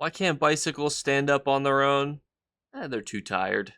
Why can't bicycles stand up on their own? They're too tired.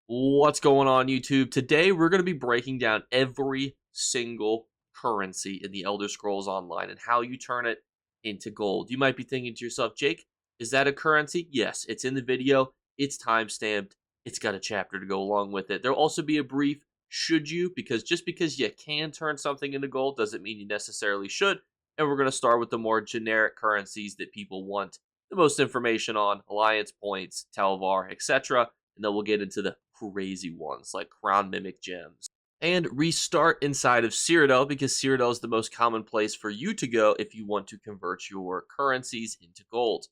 What's going on, YouTube? Today we're going to be breaking down every single currency in the Elder Scrolls Online and how you turn it into gold. You might be thinking to yourself, Jake, is that a currency? Yes, it's in the video. It's timestamped. It's got a chapter to go along with it. There'll also be a brief should you, because just because you can turn something into gold doesn't mean you necessarily should. And we're going to start with the more generic currencies that people want the most information on: alliance points, Tel Var, etc. And then we'll get into the crazy ones like Crown Mimic Gems. And restart inside of Cyrodiil, because Cyrodiil is the most common place for you to go if you want to convert your currencies into gold.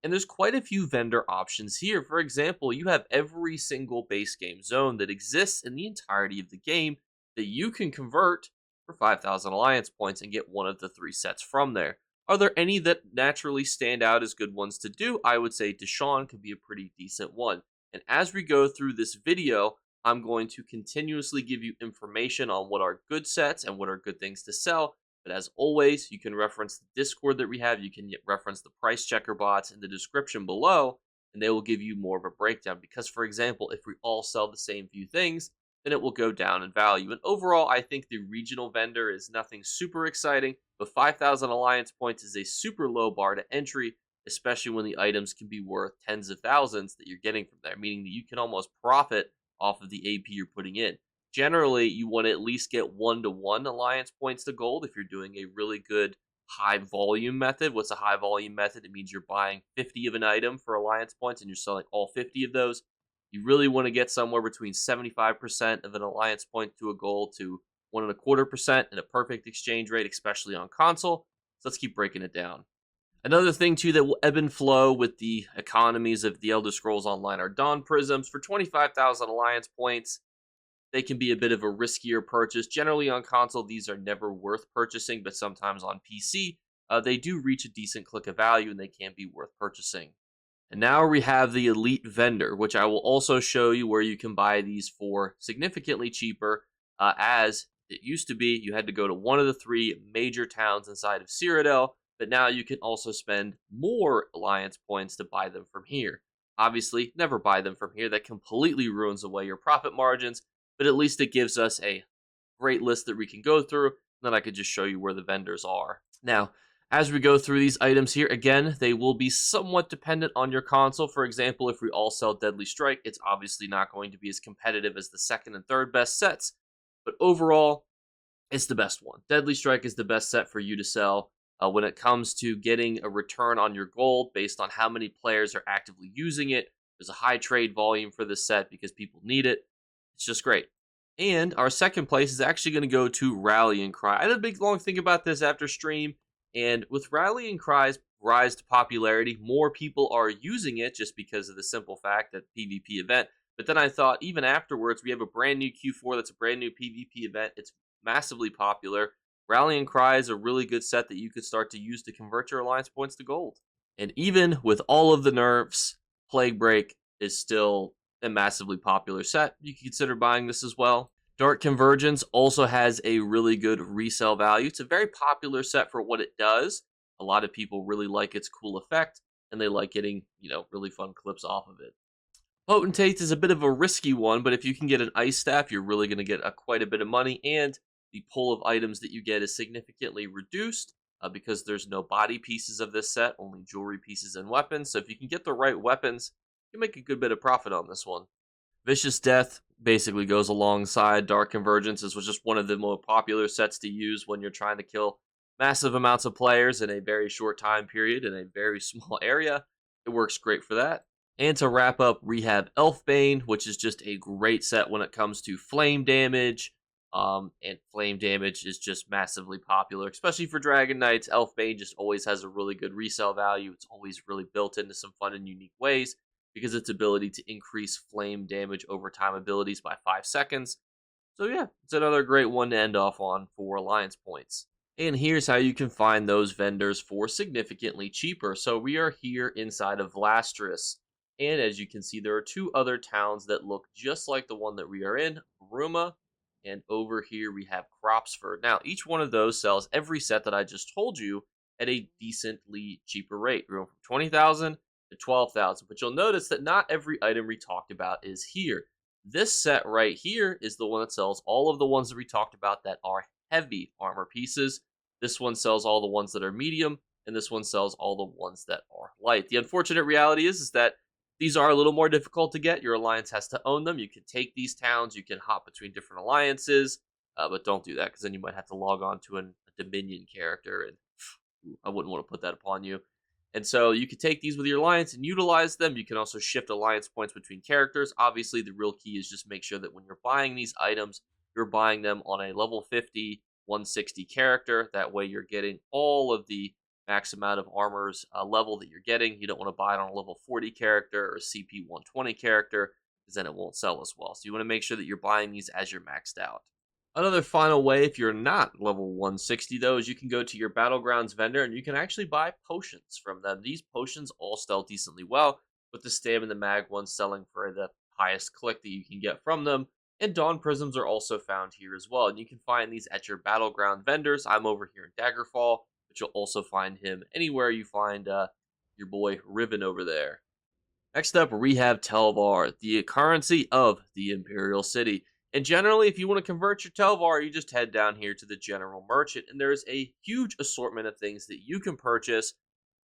And there's quite a few vendor options here. For example, you have every single base game zone that exists in the entirety of the game that you can convert for 5,000 alliance points and get one of the 3 sets from there. Are there any that naturally stand out as good ones to do? I would say Deshaun could be a pretty decent one. And as we go through this video, I'm going to continuously give you information on what are good sets and what are good things to sell. But as always, you can reference the Discord that we have. You can reference the price checker bots in the description below, and they will give you more of a breakdown. Because, for example, if we all sell the same few things, then it will go down in value. And overall, I think the regional vendor is nothing super exciting, but 5,000 alliance points is a super low bar to entry, especially when the items can be worth tens of thousands that you're getting from there, meaning that you can almost profit off of the AP you're putting in. Generally, you want to at least get 1-to-1 alliance points to gold if you're doing a really good high volume method. What's a high volume method? It means you're buying 50 of an item for alliance points and you're selling all 50 of those. You really want to get somewhere between 75% of an alliance point to a gold to 1.25% in a perfect exchange rate, especially on console. So let's keep breaking it down. Another thing, too, that will ebb and flow with the economies of the Elder Scrolls Online are Dawn Prisms. For 25,000 alliance points, they can be a bit of a riskier purchase. Generally on console, these are never worth purchasing, but sometimes on PC, they do reach a decent click of value and they can be worth purchasing. And now we have the Elite Vendor, which I will also show you where you can buy these for significantly cheaper. As it used to be, you had to go to one of the 3 major towns inside of Cyrodiil, but now you can also spend more alliance points to buy them from here. Obviously, never buy them from here. That completely ruins away your profit margins, but at least it gives us a great list that we can go through, and then I could just show you where the vendors are. Now, as we go through these items here, again, they will be somewhat dependent on your console. For example, if we all sell Deadly Strike, it's obviously not going to be as competitive as the 2nd and 3rd best sets, but overall, it's the best one. Deadly Strike is the best set for you to sell. When it comes to getting a return on your gold based on how many players are actively using it, there's a high trade volume for this set because people need it. It's just great. And our second place is actually going to go to Rallying Cry. I had a big long think about this after stream, and with Rallying Cry's rise to popularity, more people are using it just because of the simple fact that PvP event. But then I thought, even afterwards, we have a brand new Q4 that's a brand new PvP event. It's massively popular. Rallying Cry is a really good set that you could start to use to convert your alliance points to gold. And even with all of the nerfs, Plague Break is still a massively popular set. You can consider buying this as well. Dark Convergence also has a really good resale value. It's a very popular set for what it does. A lot of people really like its cool effect, and they like getting, really fun clips off of it. Potentate is a bit of a risky one, but if you can get an Ice Staff, you're really going to get quite a bit of money, and the pool of items that you get is significantly reduced because there's no body pieces of this set, only jewelry pieces and weapons. So if you can get the right weapons, you can make a good bit of profit on this one. Vicious Death basically goes alongside Dark Convergence. This was just one of the more popular sets to use when you're trying to kill massive amounts of players in a very short time period in a very small area. It works great for that. And to wrap up, we have Elfbane, which is just a great set when it comes to flame damage. And flame damage is just massively popular, especially for Dragon Knights. Elfbane just always has a really good resale value. It's always really built into some fun and unique ways because its ability to increase flame damage over time abilities by 5 seconds. So yeah, it's another great one to end off on for alliance points. And here's how you can find those vendors for significantly cheaper. So we are here inside of Vlastris. And as you can see, there are two other towns that look just like the one that we are in, Ruma, and over here we have Cropsford. Now, each one of those sells every set that I just told you at a decently cheaper rate, going from 20,000 to 12,000. But you'll notice that not every item we talked about is here. This set right here is the one that sells all of the ones that we talked about that are heavy armor pieces. This one sells all the ones that are medium, and this one sells all the ones that are light. The unfortunate reality is that these are a little more difficult to get. Your alliance has to own them. You can take these towns. You can hop between different alliances, but don't do that because then you might have to log on to a Dominion character, and I wouldn't want to put that upon you. And so you can take these with your alliance and utilize them. You can also shift alliance points between characters. Obviously, the real key is just make sure that when you're buying these items, you're buying them on a level 50, 160 character. That way you're getting all of the max amount of armors level that you're getting. You don't want to buy it on a level 40 character or a CP 120 character because then it won't sell as well. So you want to make sure that you're buying these as you're maxed out. Another final way, if you're not level 160 though, is you can go to your Battlegrounds vendor and you can actually buy potions from them. These potions all sell decently well, with the Stam and the Mag ones selling for the highest click that you can get from them. And Dawn Prisms are also found here as well. And you can find these at your Battleground vendors. I'm over here in Daggerfall, but you'll also find him anywhere you find your boy Riven over there. Next up, we have Tel Var, the currency of the Imperial City. And generally, if you want to convert your Tel Var, you just head down here to the General Merchant, and there's a huge assortment of things that you can purchase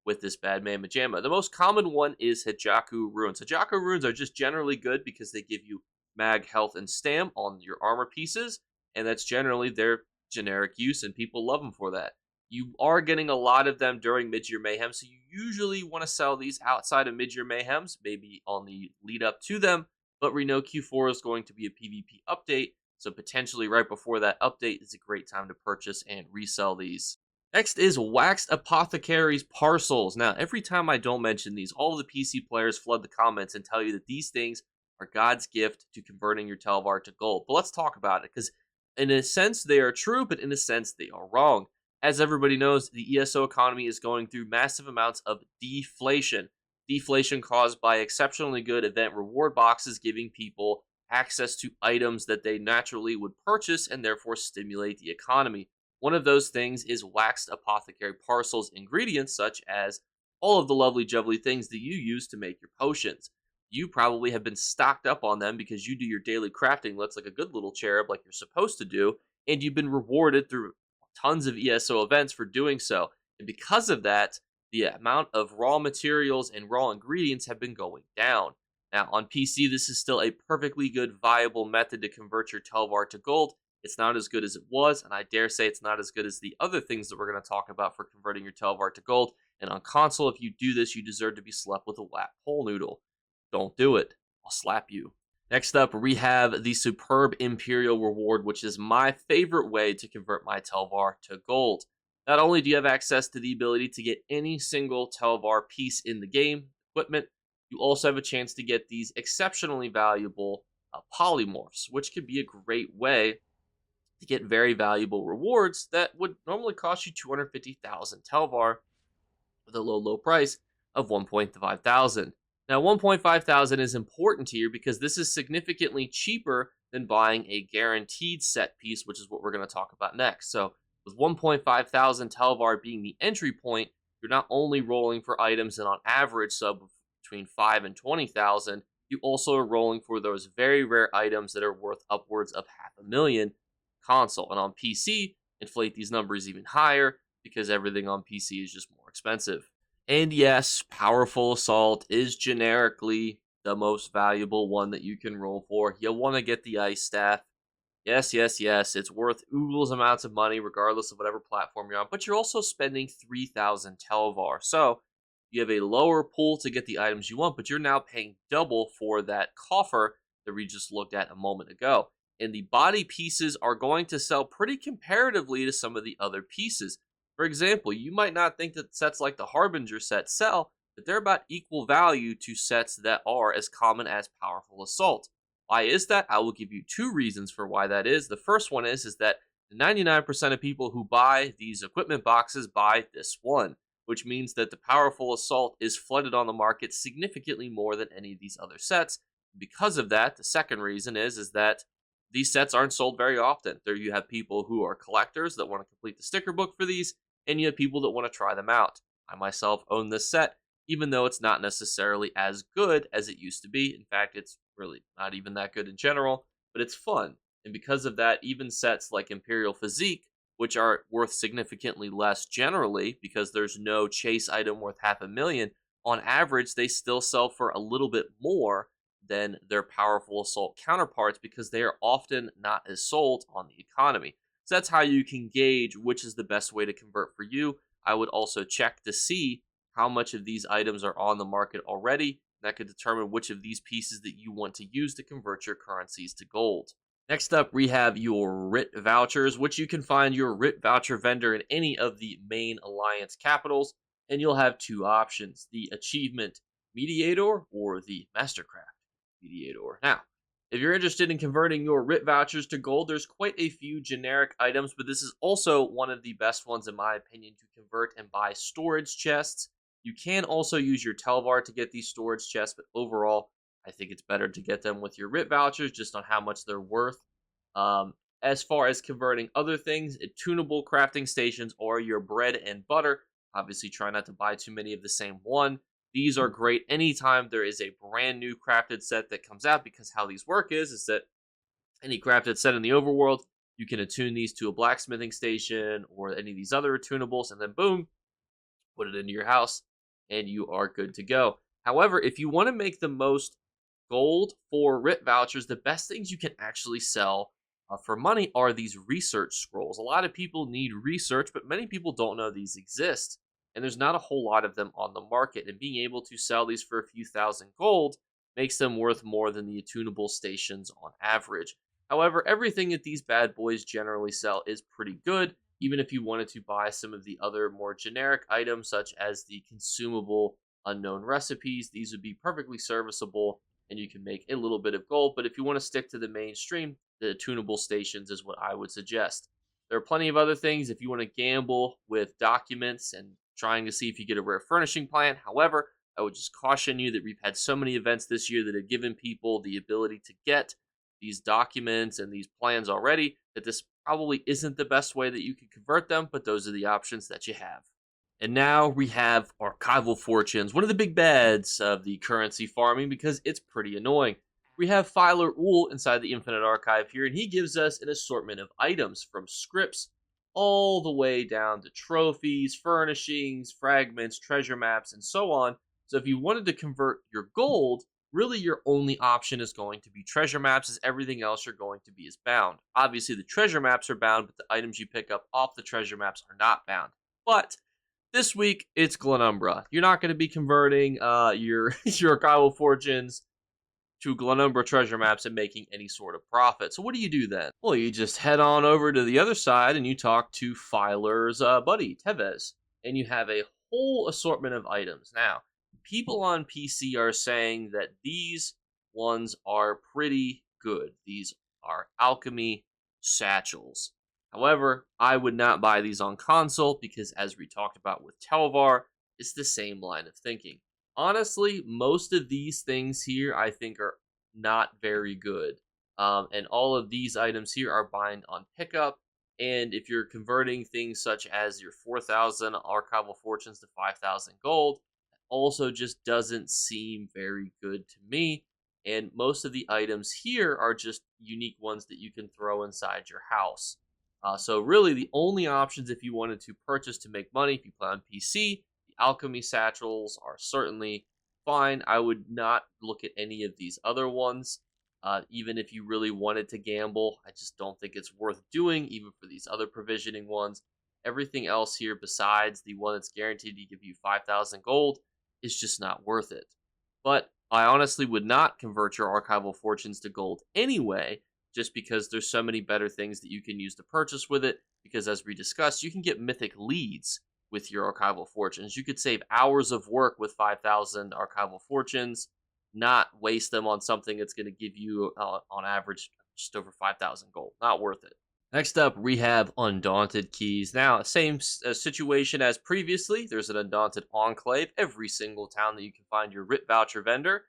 with this bad mamma jamma. The most common one is Hijaku Runes. Hijaku Runes are just generally good because they give you mag, health, and stam on your armor pieces, and that's generally their generic use, and people love them for that. You are getting a lot of them during Mid-Year Mayhem, so you usually want to sell these outside of Mid-Year Mayhems, maybe on the lead up to them, but we know Q4 is going to be a PvP update, so potentially right before that update is a great time to purchase and resell these. Next is Waxed Apothecary's Parcels. Now, every time I don't mention these, all of the PC players flood the comments and tell you that these things are God's gift to converting your Tel Var to gold. But let's talk about it, because in a sense they are true, but in a sense they are wrong. As everybody knows, the ESO economy is going through massive amounts of deflation. Deflation caused by exceptionally good event reward boxes giving people access to items that they naturally would purchase and therefore stimulate the economy. One of those things is Waxed Apothecary Parcels ingredients, such as all of the lovely jubbly things that you use to make your potions. You probably have been stocked up on them because you do your daily crafting looks like a good little cherub like you're supposed to do, and you've been rewarded through tons of ESO events for doing so. And because of that, the amount of raw materials and raw ingredients have been going down. Now, on PC, this is still a perfectly good, viable method to convert your Tel Var to gold. It's not as good as it was, and I dare say it's not as good as the other things that we're going to talk about for converting your Tel Var to gold. And on console, if you do this, you deserve to be slapped with a whack pole noodle. Don't do it. I'll slap you. Next up, we have the Superb Imperial Reward, which is my favorite way to convert my Tel Var to gold. Not only do you have access to the ability to get any single Tel Var piece in the game, equipment, you also have a chance to get these exceptionally valuable polymorphs, which could be a great way to get very valuable rewards that would normally cost you 250,000 Tel Var with a low price of 1.5 thousand. Now, 1.5 thousand is important here because this is significantly cheaper than buying a guaranteed set piece, which is what we're going to talk about next. So with 1.5 thousand Tel Var being the entry point, you're not only rolling for items that on average sub between 5 and 20,000, you also are rolling for those very rare items that are worth upwards of $500,000 console. And on PC, inflate these numbers even higher because everything on PC is just more expensive. And yes, Powerful Assault is generically the most valuable one that you can roll for. You'll want to get the Ice Staff. Yes, it's worth oodles amounts of money regardless of whatever platform you're on, but you're also spending 3,000 Tel Var. So you have a lower pool to get the items you want, but you're now paying double for that coffer that we just looked at a moment ago. And the body pieces are going to sell pretty comparatively to some of the other pieces. For example, you might not think that sets like the Harbinger set sell, but they're about equal value to sets that are as common as Powerful Assault. Why is that? I will give you two reasons for why that is. The first one is that 99% of people who buy these equipment boxes buy this one, which means that the Powerful Assault is flooded on the market significantly more than any of these other sets. Because of that, the second reason is that these sets aren't sold very often. There you have people who are collectors that want to complete the sticker book for these, and you have people that want to try them out. I myself own this set, even though it's not necessarily as good as it used to be. In fact, it's really not even that good in general, but it's fun. And because of that, even sets like Imperial Physique, which are worth significantly less generally because there's no chase item worth 500,000, on average, they still sell for a little bit more than their Powerful Assault counterparts because they are often not as sold on the economy. So that's how you can gauge which is the best way to convert for you. I would also check to see how much of these items are on the market already. That could determine which of these pieces that you want to use to convert your currencies to gold. Next up, we have your Writ Vouchers, which you can find your Writ Voucher vendor in any of the main Alliance capitals, and you'll have two options, the Achievement Mediator or the Mastercraft Mediator. Now, if you're interested in converting your Writ Vouchers to gold, there's quite a few generic items, but this is also one of the best ones, in my opinion, to convert and buy storage chests. You can also use your Tel Var to get these storage chests, but overall, I think it's better to get them with your Writ Vouchers just on how much they're worth. As far as converting other things, tunable crafting stations or your bread and butter, obviously try not to buy too many of the same one. These are great anytime there is a brand new crafted set that comes out, because how these work is that any crafted set in the overworld, you can attune these to a blacksmithing station or any of these other attunables, and then boom, put it into your house, and you are good to go. However, if you want to make the most gold for Writ Vouchers, the best things you can actually sell for money are these research scrolls. A lot of people need research, but many people don't know these exist, and there's not a whole lot of them on the market, and being able to sell these for a few thousand gold makes them worth more than the attunable stations on average. However, everything that these bad boys generally sell is pretty good, even if you wanted to buy some of the other more generic items, such as the consumable unknown recipes. These would be perfectly serviceable, and you can make a little bit of gold. But if you want to stick to the mainstream, the tunable stations is what I would suggest. There are plenty of other things if you want to gamble with documents and trying to see if you get a rare furnishing plan. However, I would just caution you that we've had so many events this year that have given people the ability to get these documents and these plans already, that this probably isn't the best way that you can convert them, but those are the options that you have. And now we have Archival Fortunes, one of the big bads of the currency farming because it's pretty annoying. We have Filer Ool inside the Infinite Archive here, and he gives us an assortment of items from scripts all the way down to trophies, furnishings, fragments, treasure maps, and so on. So if you wanted to convert your gold, really your only option is going to be treasure maps, as everything else you're going to be is bound. Obviously, the treasure maps are bound, but the items you pick up off the treasure maps are not bound. But this week, it's Glenumbra. You're not going to be converting your Archival Fortunes to Glenumbra treasure maps and making any sort of profit. So what do you do then? Well, you just head on over to the other side and you talk to Filer's buddy, Tevez, and you have a whole assortment of items. Now, people on PC are saying that these ones are pretty good. These are alchemy satchels. However, I would not buy these on console because, as we talked about with Tel Var, it's the same line of thinking. Honestly, most of these things here I think are not very good. And all of these items here are bind on pickup. And if you're converting things such as your 4,000 Archival Fortunes to 5,000 gold, also just doesn't seem very good to me. And most of the items here are just unique ones that you can throw inside your house. So really the only options if you wanted to purchase to make money, if you play on PC, the alchemy satchels are certainly fine. I would not look at any of these other ones. Even if you really wanted to gamble, I just don't think it's worth doing, even for these other provisioning ones. Everything else here besides the one that's guaranteed to give you 5,000 gold is just not worth it. But I honestly would not convert your Archival Fortunes to gold anyway, just because there's so many better things that you can use to purchase with it, because as we discussed, you can get mythic leads with your Archival Fortunes. You could save hours of work with 5,000 Archival Fortunes, not waste them on something that's going to give you, on average, just over 5,000 gold. Not worth it. Next up, we have Undaunted Keys. Now, same situation as previously. There's an Undaunted Enclave, every single town that you can find your Writ Voucher vendor.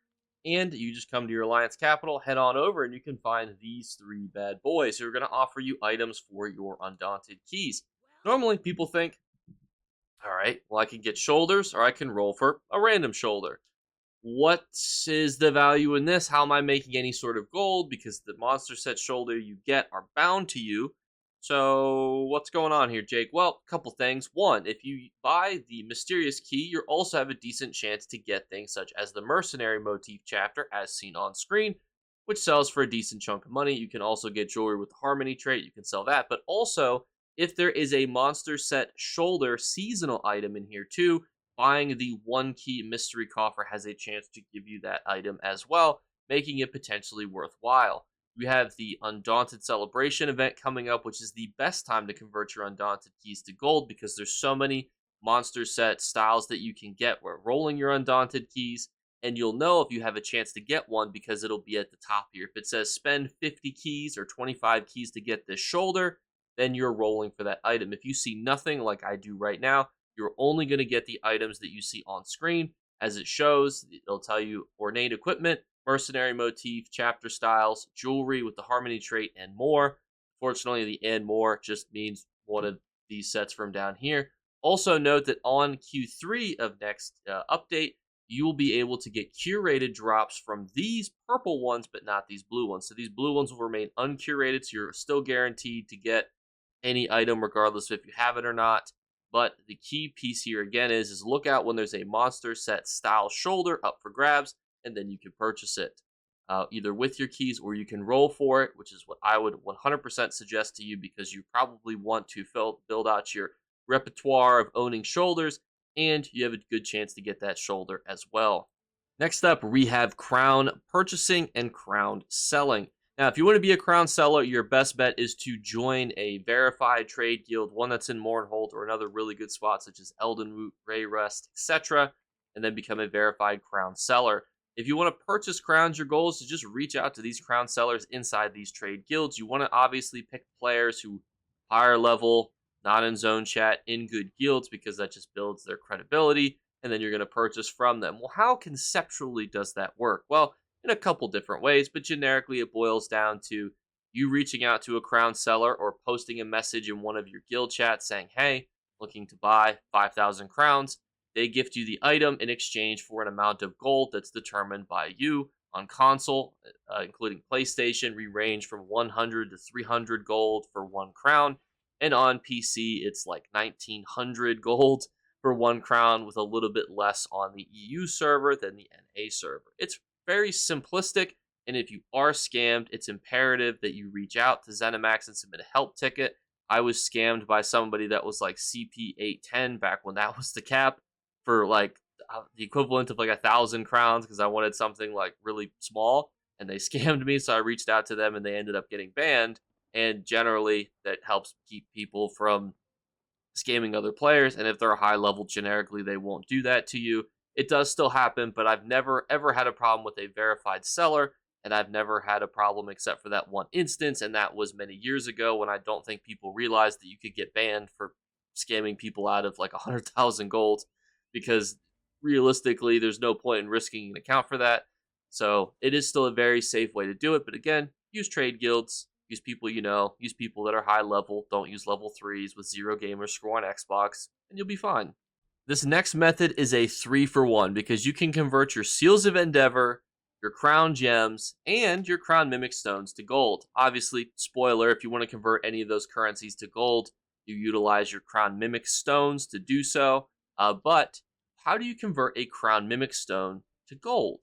And you just come to your Alliance capital, head on over, and you can find these three bad boys who are going to offer you items for your Undaunted Keys. Normally, people think, all right, well, I can get shoulders or I can roll for a random shoulder. What is the value in this? How am I making any sort of gold? Because the monster set shoulder you get are bound to you. So what's going on here, Jake? Well, a couple things. One, if you buy the mysterious key, you also have a decent chance to get things such as the mercenary motif chapter, as seen on screen, which sells for a decent chunk of money. You can also get jewelry with the harmony trait. You can sell that. But also, if there is a monster set shoulder seasonal item in here too, buying the one key mystery coffer has a chance to give you that item as well, making it potentially worthwhile. We have the Undaunted Celebration event coming up, which is the best time to convert your Undaunted keys to gold because there's so many monster set styles that you can get where rolling your Undaunted keys, and you'll know if you have a chance to get one because it'll be at the top here. If it says spend 50 keys or 25 keys to get this shoulder, then you're rolling for that item. If you see nothing like I do right now, you're only going to get the items that you see on screen. As it shows, it'll tell you ornate equipment, mercenary motif, chapter styles, jewelry with the harmony trait, and more. Fortunately, the and more just means one of these sets from down here. Also note that on Q3 of next update, you will be able to get curated drops from these purple ones, but not these blue ones. So these blue ones will remain uncurated, so you're still guaranteed to get any item regardless if you have it or not. But the key piece here again is look out when there's a monster set style shoulder up for grabs, and then you can purchase it either with your keys or you can roll for it, which is what I would 100% suggest to you because you probably want to build out your repertoire of owning shoulders, and you have a good chance to get that shoulder as well. Next up, we have crown purchasing and crown selling. Now, if you want to be a crown seller, your best bet is to join a verified trade guild, one that's in Mournhold or another really good spot such as Eldenwood, Rayrest, etc., and then become a verified crown seller. If you want to purchase crowns, your goal is to just reach out to these crown sellers inside these trade guilds. You want to obviously pick players who higher level, not in zone chat, in good guilds because that just builds their credibility, and then you're going to purchase from them. Well, how conceptually does that work? Well, in a couple different ways, but generically it boils down to you reaching out to a crown seller or posting a message in one of your guild chats saying, hey, looking to buy 5,000 crowns. They gift you the item in exchange for an amount of gold that's determined by you. On console, including PlayStation, we range from 100 to 300 gold for one crown. And on PC, it's like 1900 gold for one crown, with a little bit less on the EU server than the NA server. It's very simplistic, and if you are scammed, it's imperative that you reach out to ZeniMax and submit a help ticket. I was scammed by somebody that was like CP 810 back when that was the cap for like the equivalent of like 1,000 crowns because I wanted something like really small, and they scammed me. So I reached out to them, and they ended up getting banned. And generally, that helps keep people from scamming other players. And if they're high level, generically, they won't do that to you. It does still happen, but I've never ever had a problem with a verified seller, and I've never had a problem except for that one instance, and that was many years ago when I don't think people realized that you could get banned for scamming people out of like 100,000 gold, because realistically, there's no point in risking an account for that. So it is still a very safe way to do it, but again, use trade guilds, use people you know, use people that are high level, don't use level 3s with 0 gamer score on Xbox, and you'll be fine. This next method is a 3-for-1 because you can convert your Seals of Endeavor, your Crown Gems, and your Crown Mimic Stones to gold. Obviously, spoiler, if you want to convert any of those currencies to gold, you utilize your Crown Mimic Stones to do so. But how do you convert a Crown Mimic Stone to gold?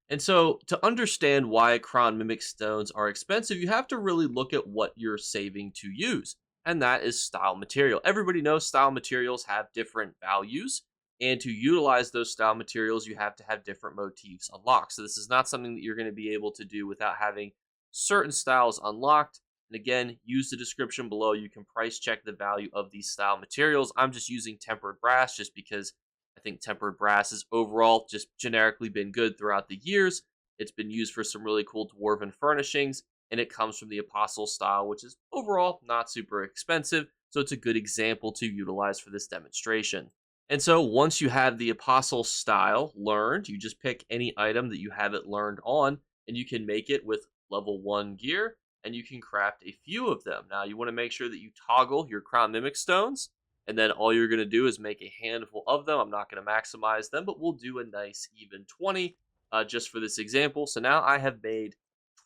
And so, to understand why Crown Mimic Stones are expensive, you have to really look at what you're saving to use, and that is style material. Everybody knows style materials have different values, and to utilize those style materials, you have to have different motifs unlocked. So this is not something that you're going to be able to do without having certain styles unlocked. And again, use the description below. You can price check the value of these style materials. I'm just using tempered brass just because I think tempered brass has overall just generically been good throughout the years. It's been used for some really cool dwarven furnishings, and it comes from the Apostle style, which is overall not super expensive, so it's a good example to utilize for this demonstration. And so once you have the Apostle style learned, you just pick any item that you have it learned on, and you can make it with level 1 gear, and you can craft a few of them. Now, you want to make sure that you toggle your Crown Mimic Stones, and then all you're going to do is make a handful of them. I'm not going to maximize them, but we'll do a nice even 20 just for this example. So now I have made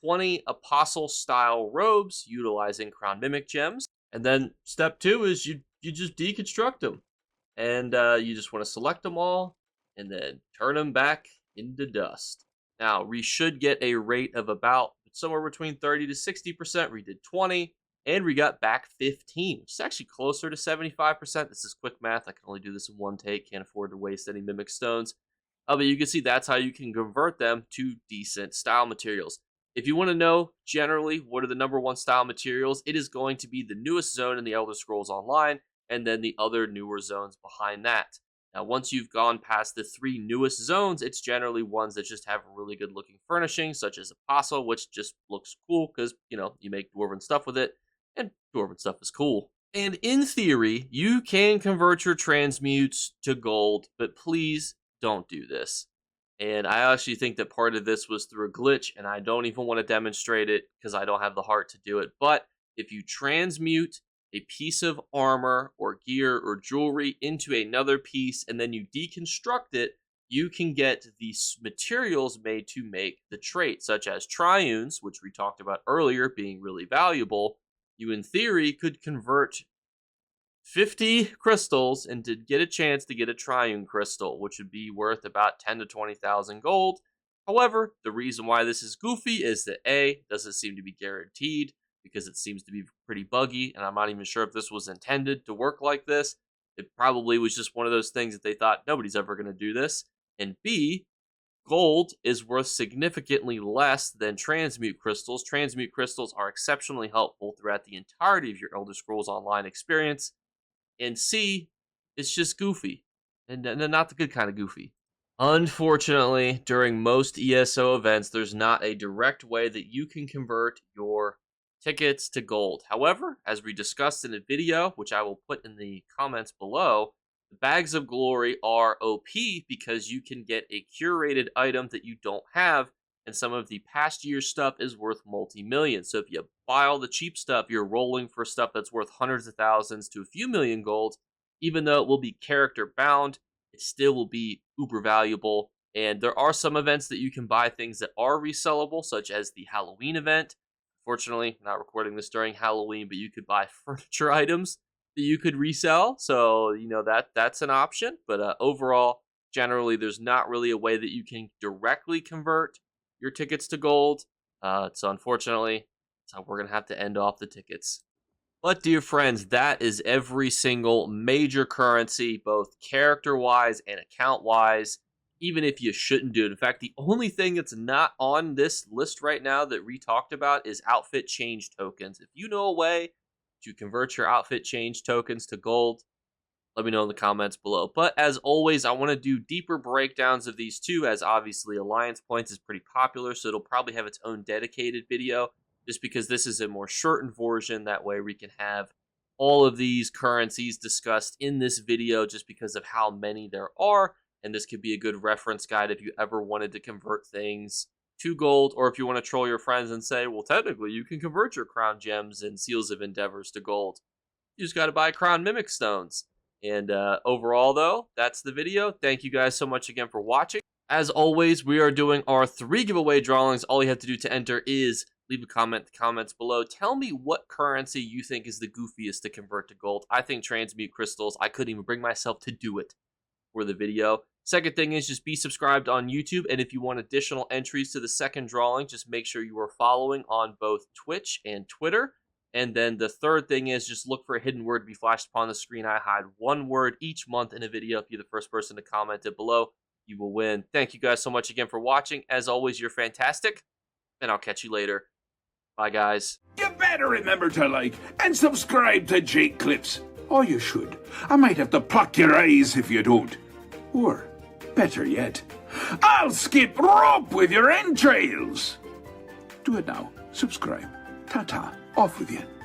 20 Apostle-style robes utilizing Crown Mimic gems. And then step 2 is you just deconstruct them. And you just want to select them all and then turn them back into dust. Now, we should get a rate of about somewhere between 30 to 60%. We did 20. And we got back 15, which is actually closer to 75%. This is quick math. I can only do this in one take. Can't afford to waste any Mimic Stones. But you can see that's how you can convert them to decent style materials. If you want to know generally what are the #1 style materials, it is going to be the newest zone in the Elder Scrolls Online, and then the other newer zones behind that. Now, once you've gone past the 3 newest zones, it's generally ones that just have really good looking furnishings, such as Apostle, which just looks cool because, you make dwarven stuff with it. And dwarven stuff is cool. And in theory, you can convert your transmutes to gold, but please don't do this. And I actually think that part of this was through a glitch, and I don't even want to demonstrate it because I don't have the heart to do it. But if you transmute a piece of armor or gear or jewelry into another piece and then you deconstruct it, you can get these materials made to make the trait, such as triunes, which we talked about earlier being really valuable. You, in theory, could convert 50 crystals and to get a chance to get a triune crystal, which would be worth about 10 to 20,000 gold. However, the reason why this is goofy is that A, doesn't seem to be guaranteed because it seems to be pretty buggy, and I'm not even sure if this was intended to work like this. It probably was just one of those things that they thought nobody's ever going to do this. And B, gold is worth significantly less than transmute crystals. Transmute crystals are exceptionally helpful throughout the entirety of your Elder Scrolls Online experience. And C, it's just goofy. And not the good kind of goofy. Unfortunately, during most ESO events, there's not a direct way that you can convert your tickets to gold. However, as we discussed in a video, which I will put in the comments below, the Bags of Glory are OP because you can get a curated item that you don't have, and some of the past year's stuff is worth multi-millions. So if you buy all the cheap stuff, you're rolling for stuff that's worth hundreds of thousands to a few million gold. Even though it will be character bound, it still will be uber valuable. And there are some events that you can buy things that are resellable, such as the Halloween event. Fortunately, not recording this during Halloween, but you could buy furniture items that you could resell. So, that's an option. But overall, generally, there's not really a way that you can directly convert your tickets to gold. So unfortunately, that's how we're going to have to end off the tickets. But dear friends, that is every single major currency, both character-wise and account-wise, even if you shouldn't do it. In fact, the only thing that's not on this list right now that we talked about is outfit change tokens. If you know a way to convert your outfit change tokens to gold, let me know in the comments below. But as always, I want to do deeper breakdowns of these two, as obviously Alliance Points is pretty popular, so it'll probably have its own dedicated video, just because this is a more shortened version. That way we can have all of these currencies discussed in this video just because of how many there are, and this could be a good reference guide if you ever wanted to convert things to gold, or if you want to troll your friends and say, well, technically you can convert your crown gems and seals of endeavors to gold. You just got to buy crown mimic stones. And overall, though, that's the video. Thank you guys so much again for watching. As always, we are doing our 3 giveaway drawings. All you have to do to enter is leave a comment in the comments below. Tell me what currency you think is the goofiest to convert to gold. I think transmute crystals. I couldn't even bring myself to do it for the video. Second thing is just be subscribed on YouTube. And if you want additional entries to the second drawing, just make sure you are following on both Twitch and Twitter. And then the third thing is just look for a hidden word to be flashed upon the screen. I hide 1 word each month in a video. If you're the first person to comment it below, you will win. Thank you guys so much again for watching. As always, you're fantastic, and I'll catch you later. Bye, guys. You better remember to like and subscribe to Jakeclips. Or you should. I might have to pluck your eyes if you don't. Or, better yet, I'll skip rope with your entrails. Do it now. subscribe. Ta-ta. Off with you.